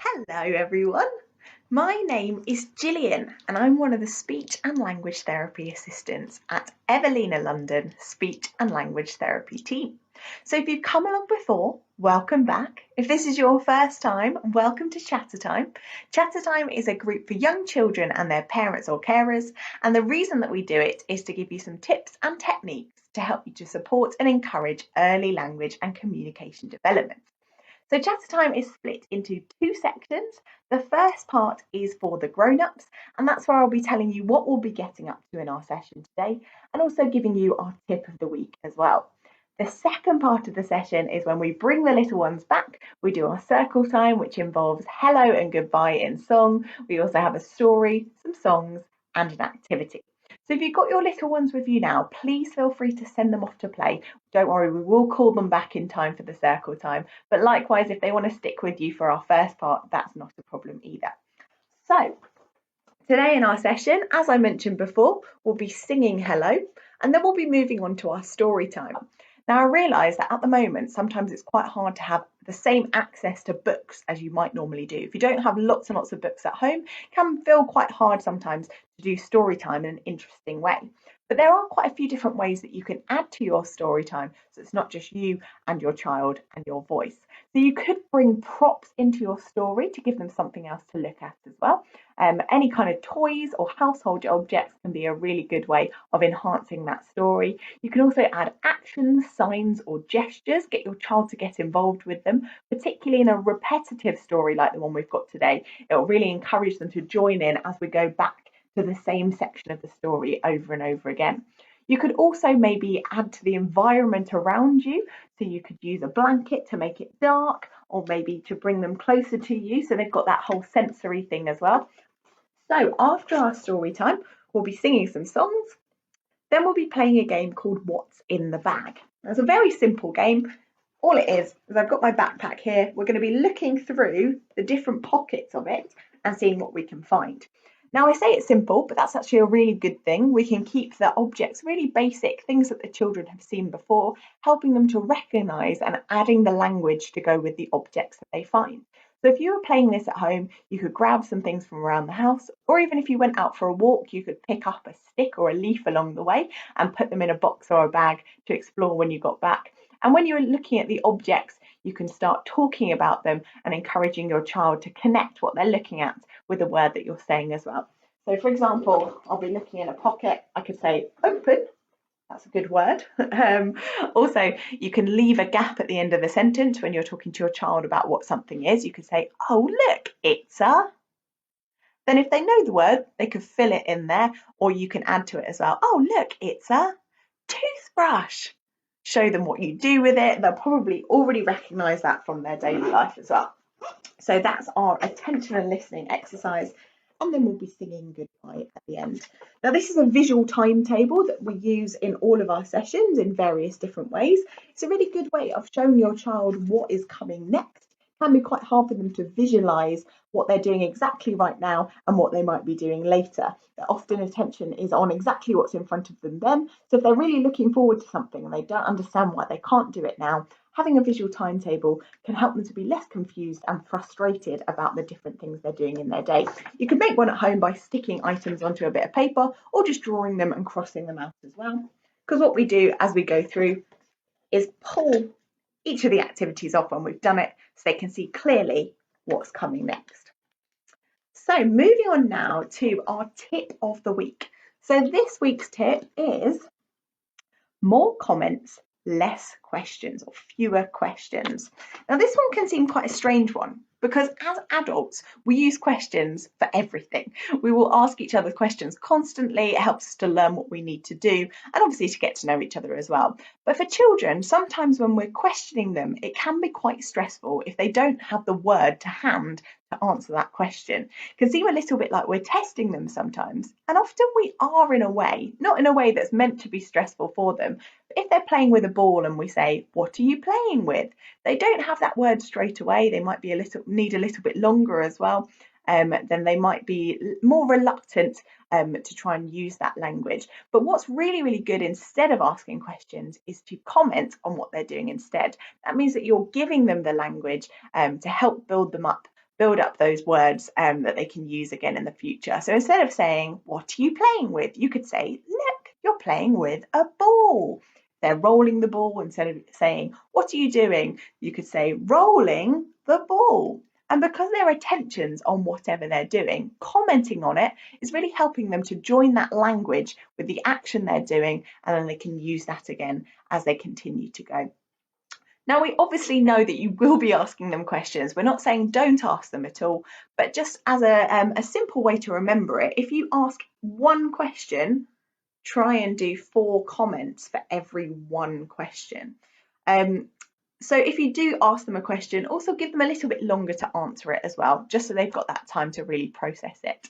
Hello everyone, my name is Gillian and I'm one of the Speech and Language Therapy Assistants at Evelina London Speech and Language Therapy team. So if you've come along before, welcome back. If this is your first time, welcome to Chattertime. Chattertime is a group for young children and their parents or carers, and the reason that we do it is to give you some tips and techniques to help you to support and encourage early language and communication development. So Chattertime is split into two sections. The first part is for the grown-ups, and that's where I'll be telling you what we'll be getting up to in our session today, and also giving you our tip of the week as well. The second part of the session is when we bring the little ones back. We do our circle time, which involves hello and goodbye in song. We also have a story, some songs, and an activity. So if you've got your little ones with you now, please feel free to send them off to play. Don't worry, we will call them back in time for the circle time. But likewise, if they want to stick with you for our first part, that's not a problem either. So today in our session, as I mentioned before, we'll be singing hello, and then we'll be moving on to our story time. Now, I realise that at the moment, sometimes it's quite hard to have the same access to books as you might normally do. If you don't have lots and lots of books at home, it can feel quite hard sometimes to do story time in an interesting way. But there are quite a few different ways that you can add to your story time, so it's not just you and your child and your voice. So you could bring props into your story to give them something else to look at as well. Any kind of toys or household objects can be a really good way of enhancing that story. You can also add actions, signs, or gestures, get your child to get involved with them, particularly in a repetitive story like the one we've got today. It will really encourage them to join in as we go back to the same section of the story over and over again. You could also maybe add to the environment around you. So you could use a blanket to make it dark, or maybe to bring them closer to you so they've got that whole sensory thing as well. So after our story time, we'll be singing some songs. Then we'll be playing a game called What's in the Bag. It's a very simple game. All it is I've got my backpack here. We're going to be looking through the different pockets of it and seeing what we can find. Now, I say it's simple, but that's actually a really good thing. We can keep the objects really basic, things that the children have seen before, helping them to recognise and adding the language to go with the objects that they find. So if you were playing this at home, you could grab some things from around the house, or even if you went out for a walk, you could pick up a stick or a leaf along the way and put them in a box or a bag to explore when you got back. And when you're looking at the objects, you can start talking about them and encouraging your child to connect what they're looking at with the word that you're saying as well. So for example, I'll be looking in a pocket. I could say open. That's a good word. Also, you can leave a gap at the end of the sentence when you're talking to your child about what something is. You could say, oh, look, it's a. Then if they know the word, they could fill it in there, or you can add to it as well. Oh, look, it's a toothbrush. Show them what you do with it. They'll probably already recognise that from their daily life as well. So that's our attention and listening exercise. And then we'll be singing goodbye at the end. Now, this is a visual timetable that we use in all of our sessions in various different ways. It's a really good way of showing your child what is coming next. It can be quite hard for them to visualise what they're doing exactly right now and what they might be doing later. Often attention is on exactly what's in front of them then. So if they're really looking forward to something and they don't understand why they can't do it now, having a visual timetable can help them to be less confused and frustrated about the different things they're doing in their day. You can make one at home by sticking items onto a bit of paper or just drawing them and crossing them out as well. Because what we do as we go through is pull each of the activities off when we've done it so they can see clearly what's coming next. So moving on now to our tip of the week. So this week's tip is more comments, less questions, or fewer questions. Now, this one can seem quite a strange one because as adults, we use questions for everything. We will ask each other questions constantly. It helps us to learn what we need to do and obviously to get to know each other as well. But for children, sometimes when we're questioning them, it can be quite stressful if they don't have the word to hand to answer that question. It can seem a little bit like we're testing them sometimes, and often we are in a way, not in a way that's meant to be stressful for them. But if they're playing with a ball and we say, "What are you playing with?" they don't have that word straight away. They might be need a little bit longer as well. Then they might be more reluctant to try and use that language. But what's really, really good instead of asking questions is to comment on what they're doing instead. That means that you're giving them the language to help build them up, build up those words that they can use again in the future. So instead of saying, what are you playing with? You could say, look, you're playing with a ball. They're rolling the ball. Instead of saying, what are you doing? You could say, rolling the ball. And because their attention's on whatever they're doing, commenting on it is really helping them to join that language with the action they're doing, and then they can use that again as they continue to go. Now, we obviously know that you will be asking them questions. We're not saying don't ask them at all, but just as a simple way to remember it, if you ask one question, try and do 4 comments for every one question. So if you do ask them a question, also give them a little bit longer to answer it as well, just so they've got that time to really process it.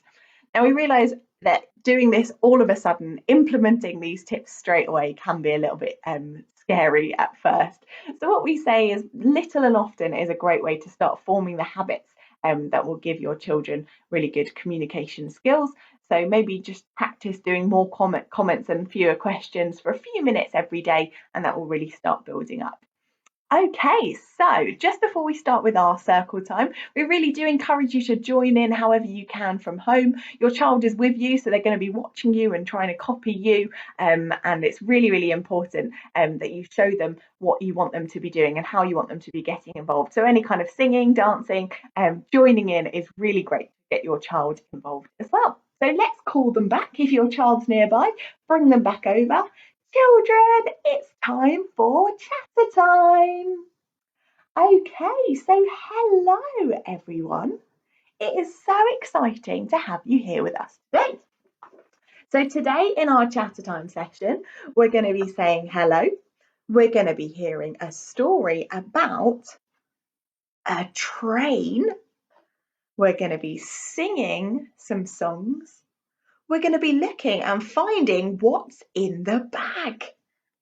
Now, we realise that doing this all of a sudden, implementing these tips straight away can be a little bit scary at first. So what we say is little and often is a great way to start forming the habits that will give your children really good communication skills. So maybe just practice doing more comments and fewer questions for a few minutes every day, and that will really start building up. Okay, so just before we start with our circle time, we really do encourage you to join in however you can from home. Your child is with you, so they're going to be watching you and trying to copy you, and it's really, really important that you show them what you want them to be doing and how you want them to be getting involved. So any kind of singing, dancing, joining in is really great to get your child involved as well. So let's call them back. If your child's nearby, bring them back over. Children, it's time for chatter time. Okay, so hello everyone. It is so exciting to have you here with us today. So today in our chatter time session, we're going to be saying hello. We're going to be hearing a story about a train. We're going to be singing some songs. We're going to be looking and finding what's in the bag.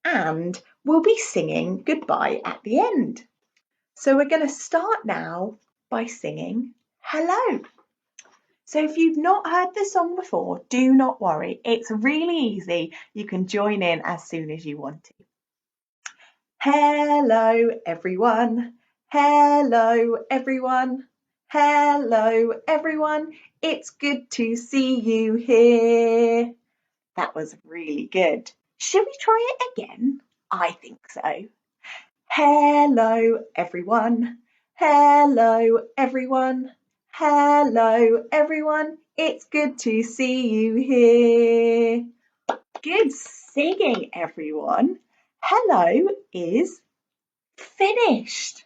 And we'll be singing goodbye at the end. So we're going to start now by singing hello. So if you've not heard the song before, do not worry. It's really easy. You can join in as soon as you want to. Hello, everyone. Hello, everyone. Hello, everyone. It's good to see you here. That was really good. Should we try it again? I think so. Hello, everyone. Hello, everyone. Hello, everyone. It's good to see you here. Good singing, everyone. Hello is finished.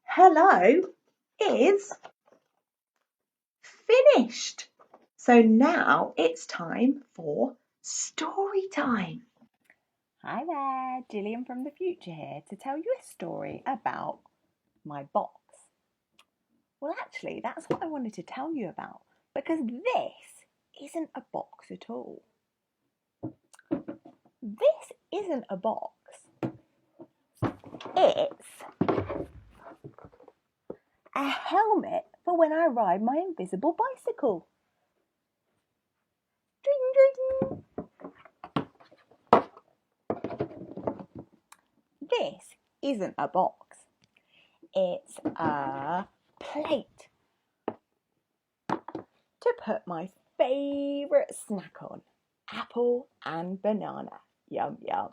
Hello is finished. So now it's time for story time. Hi there, Gillian from the future here to tell you a story about my box. Well, actually, that's what I wanted to tell you about, because this isn't a box at all. This isn't a box. It's a helmet for when I ride my invisible bicycle. Ding, ding. This isn't a box. It's a plate to put my favourite snack on, apple and banana. Yum, yum.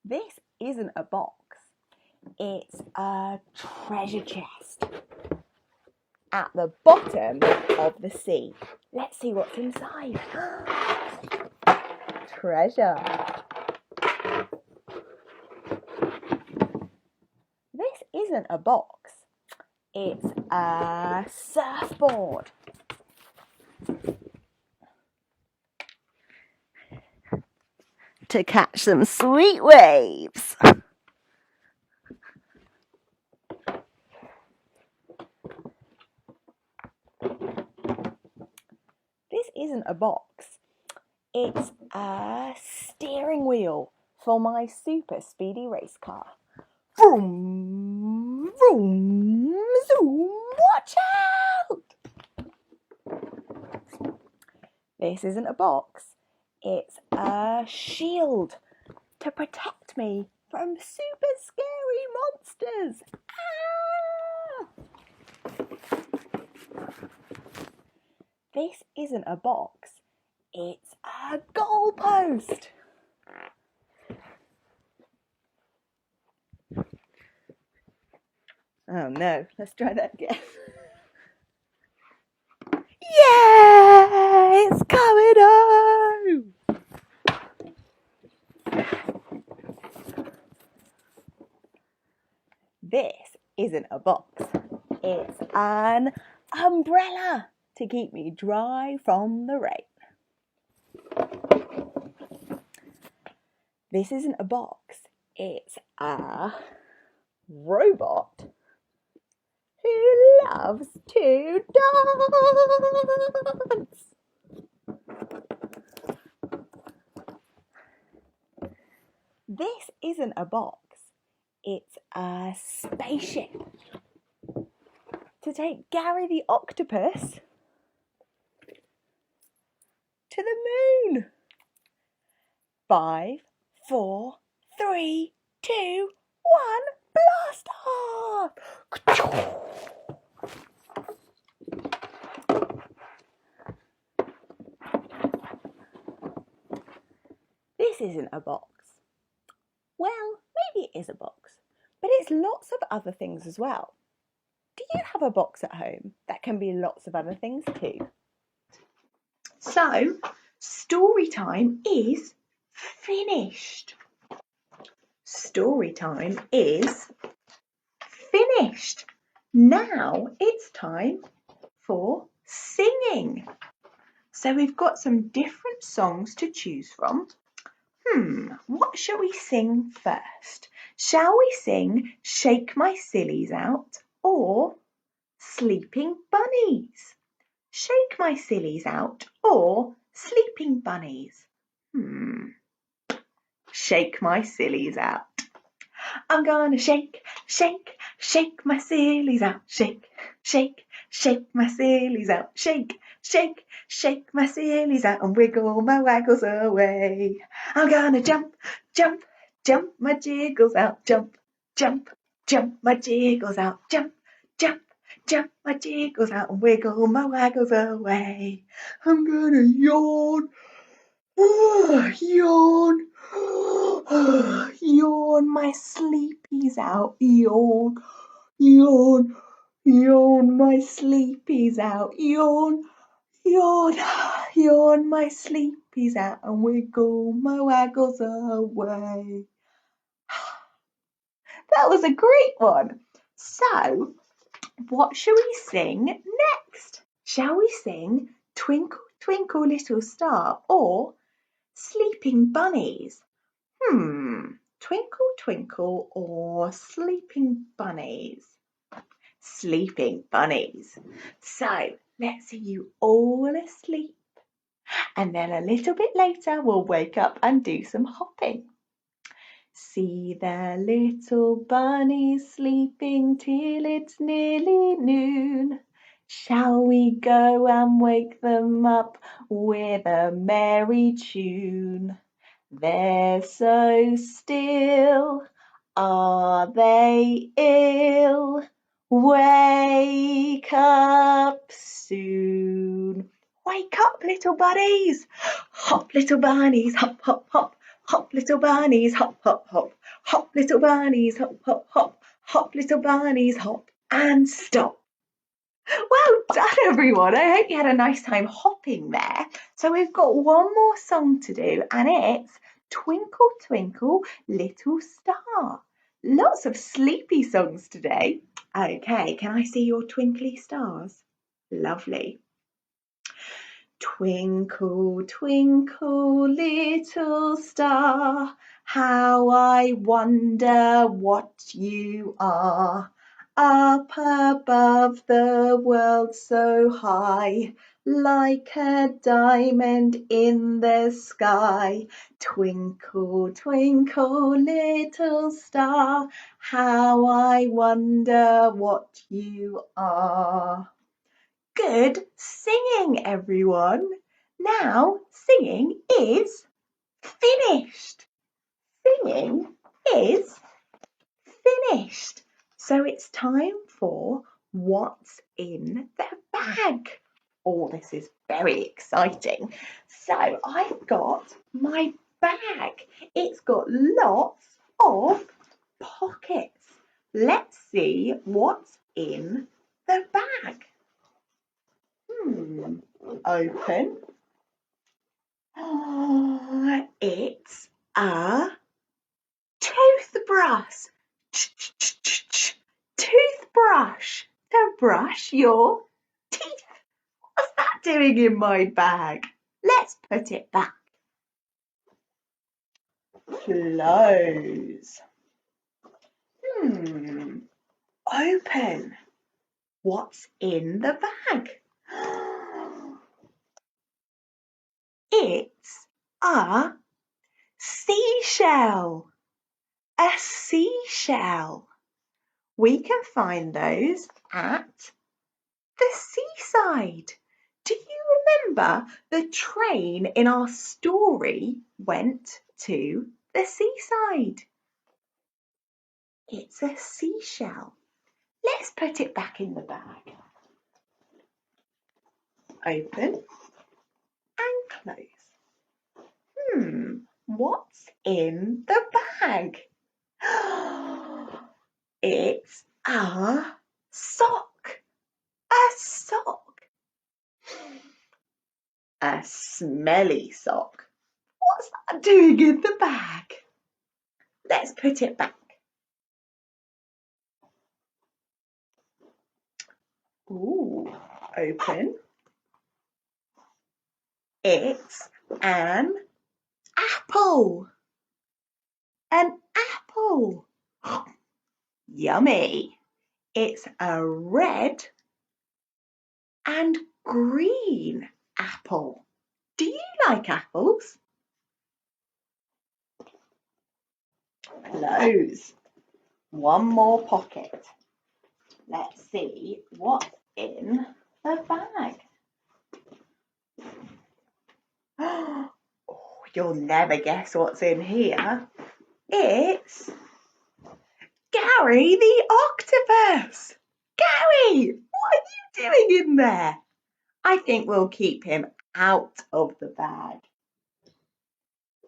This isn't a box. It's a treasure chest at the bottom of the sea. Let's see what's inside. Treasure. This isn't a box. It's a surfboard. To catch some sweet waves. This isn't a box. It's a steering wheel for my super speedy race car. Vroom, vroom, zoom, watch out! This isn't a box. It's a shield to protect me from super scary ears. This isn't a box, it's a goalpost. Oh no, let's try that again. Yeah, it's coming home. This isn't a box, it's an umbrella to keep me dry from the rain. This isn't a box, it's a robot who loves to dance. This isn't a box, it's a spaceship to take Gary the octopus to the moon. 5, 4, 3, 2, 1, blast off! This isn't a box. Well, maybe it is a box, but it's lots of other things as well. Do you have a box at home that can be lots of other things too? So, story time is finished. Story time is finished. Now it's time for singing. So we've got some different songs to choose from. What shall we sing first? Shall we sing Shake My Sillies Out or Sleeping Bunnies? Shake my sillies out or sleeping bunnies? Shake my sillies out. I'm gonna shake, shake, shake my sillies out. Shake, shake, shake my sillies out. Shake, shake, shake my sillies out and wiggle my waggles away. I'm gonna jump, jump, jump my jiggles out. Jump, jump, jump my jiggles out. Jump, jump, jump my jiggles out and wiggle my waggles away. I'm gonna yawn, yawn, yawn my sleepies out. Yawn, yawn, yawn my sleepies out. Yawn, yawn, yawn my sleepies out and wiggle my waggles away. That was a great one. So, what shall we sing next? Shall we sing Twinkle, Twinkle, Little Star or Sleeping Bunnies? Twinkle, twinkle or sleeping bunnies? Sleeping bunnies. So let's see you all asleep. And then a little bit later, we'll wake up and do some hopping. See the little bunnies sleeping till it's nearly noon. Shall we go and wake them up with a merry tune? They're so still, are they ill? Wake up soon. Wake up, little bunnies. Hop, little bunnies, hop, hop, hop. Hop, little bunnies, hop, hop, hop. Hop, little bunnies, hop, hop, hop. Hop, little bunnies, hop and stop. Well done, everyone. I hope you had a nice time hopping there. So we've got one more song to do, and it's Twinkle, Twinkle, Little Star. Lots of sleepy songs today. Okay, can I see your twinkly stars? Lovely. Twinkle, twinkle, little star, how I wonder what you are. Up above the world so high, like a diamond in the sky. Twinkle, twinkle, little star, how I wonder what you are. Good singing, everyone. Now, singing is finished. Singing is finished. So it's time for what's in the bag. Oh, this is very exciting. So I've got my bag. It's got lots of pockets. Let's see what's in the bag. Open. Oh, it's a toothbrush. Toothbrush to brush your teeth. What's that doing in my bag? Let's put it back. Close. Open. What's in the bag? It's a seashell. A seashell. We can find those at the seaside. Do you remember the train in our story went to the seaside? It's a seashell. Let's put it back in the bag. Open and close. What's in the bag? It's a sock. A sock. A smelly sock. What's that doing in the bag? Let's put it back. Ooh, open. It's an apple. An apple. Yummy. It's a red and green apple. Do you like apples? Close. One more pocket. Let's see what's in the bag. Oh, you'll never guess what's in here. It's Gary the octopus. Gary, what are you doing in there? I think we'll keep him out of the bag.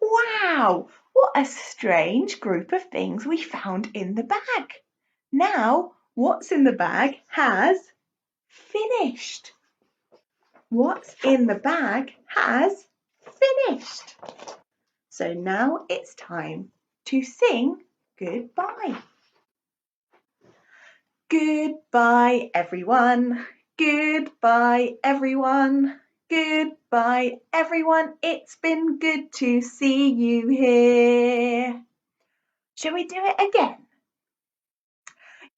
Wow, what a strange group of things we found in the bag. Now, what's in the bag has finished. What's in the bag has finished. So now it's time to sing goodbye. Goodbye, everyone. Goodbye, everyone. Goodbye, everyone. It's been good to see you here. Shall we do it again?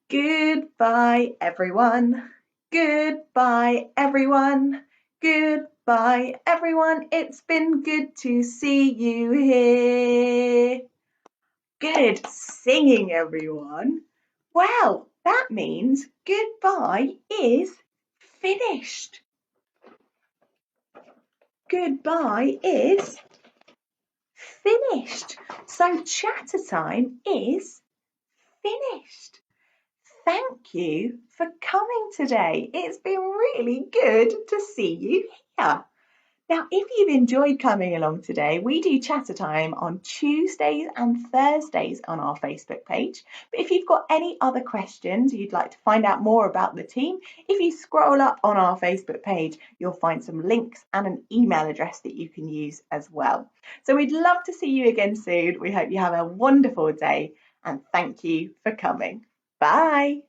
Goodbye, everyone. Goodbye, everyone. Goodbye, everyone. It's been good to see you here. Good singing, everyone. Well, that means goodbye is finished. Goodbye is finished. So Chattertime is finished. Thank you for coming today. It's been really good to see you here. Now, if you've enjoyed coming along today, we do Chattertime on Tuesdays and Thursdays on our Facebook page. But if you've got any other questions, you'd like to find out more about the team, if you scroll up on our Facebook page, you'll find some links and an email address that you can use as well. So we'd love to see you again soon. We hope you have a wonderful day and thank you for coming. Bye.